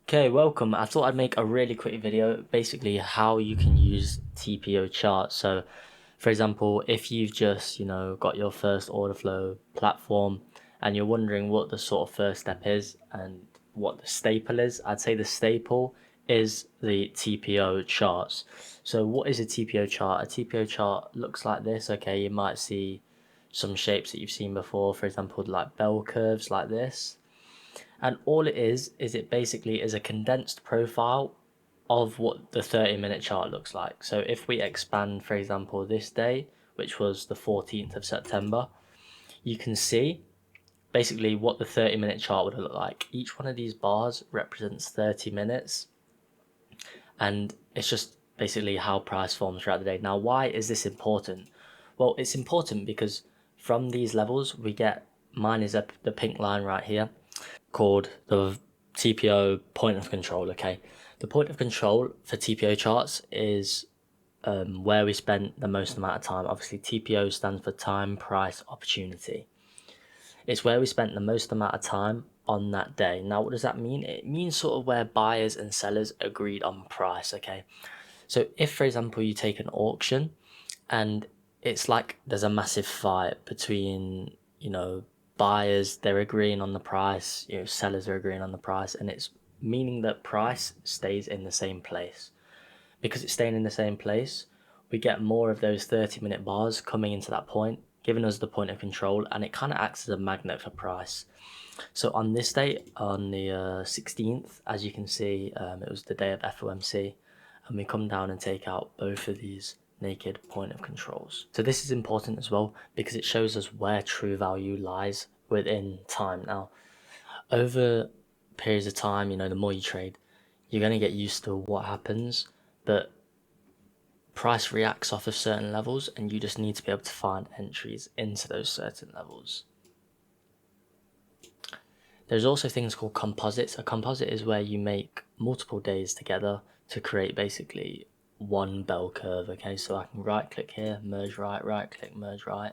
Okay, welcome. I thought I'd make a really quick video, basically how you can use TPO charts. So, for example, if you've just, got your first order flow platform and you're wondering what the sort of first step is and what the staple is, I'd say the staple is the TPO charts. So what is a TPO chart? A TPO chart looks like this. Okay, you might see some shapes that you've seen before, for example, like bell curves like this. And all it is it basically is a condensed profile of what the 30-minute chart looks like. So if we expand, for example, this day, which was the 14th of September, you can see basically what the 30-minute chart would look like. Each one of these bars represents 30 minutes, and it's just basically how price forms throughout the day. Now, why is this important? Well, it's important because from these levels, we get, mine is up the pink line right here, called the TPO point of control. Okay, the point of control for TPO charts is where we spent the most amount of time. Obviously, TPO stands for time, price, opportunity. It's where we spent the most amount of time on that day. Now, what does that mean? It means sort of where buyers and sellers agreed on price. Okay, so if, for example, you take an auction and it's like there's a massive fight between, buyers, they're agreeing on the price, sellers are agreeing on the price, and it's meaning that price stays in the same place. Because it's staying in the same place, we get more of those 30-minute bars coming into that point, giving us the point of control, and it kind of acts as a magnet for price. So on this day, on the 16th, as you can see, it was the day of FOMC, and we come down and take out both of these naked point of controls. So this is important as well because it shows us where true value lies within time. Now, over periods of time, the more you trade, you're going to get used to what happens, but price reacts off of certain levels, and you just need to be able to find entries into those certain levels. There's also things called composites. A composite is where you make multiple days together to create basically one bell curve. Okay, so I can right click here, merge right, right click, merge right.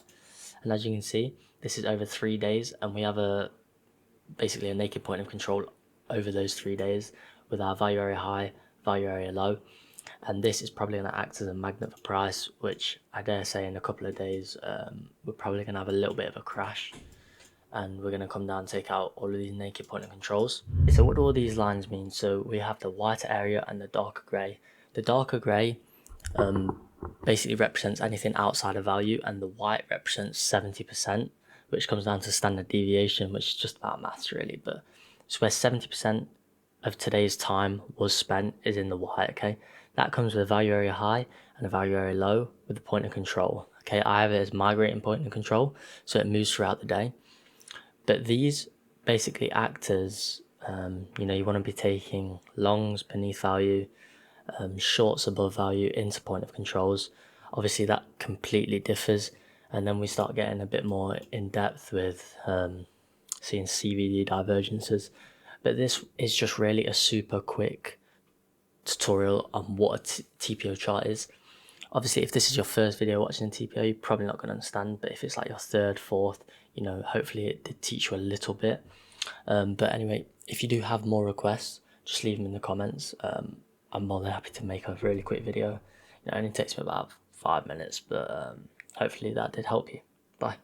And as you can see, this is over 3 days, and we have basically a naked point of control over those 3 days with our value area high, value area low. And this is probably going to act as a magnet for price, which I dare say in a couple of days, we're probably going to have a little bit of a crash, and we're going to come down and take out all of these naked point of controls. So what do all these lines mean? So we have the whiter area and the darker grey. The darker grey basically represents anything outside of value, and the white represents 70%, which comes down to standard deviation, which is just about maths really, but it's where 70% of today's time was spent is in the white. Okay, that comes with a value area high and a value area low with the point of control. Okay, I have it as migrating point of control, so it moves throughout the day. But these basically act as, you want to be taking longs beneath value, shorts above value into point of controls. Obviously, that completely differs. And then we start getting a bit more in depth with seeing CVD divergences. But this is just really a super quick tutorial on what a TPO chart is. Obviously, if this is your first video watching TPO, you're probably not going to understand, but if it's like your third, fourth, hopefully it did teach you a little bit. But anyway, if you do have more requests, just leave them in the comments. I'm more than happy to make a really quick video. It only takes me about 5 minutes, but hopefully that did help you. Bye.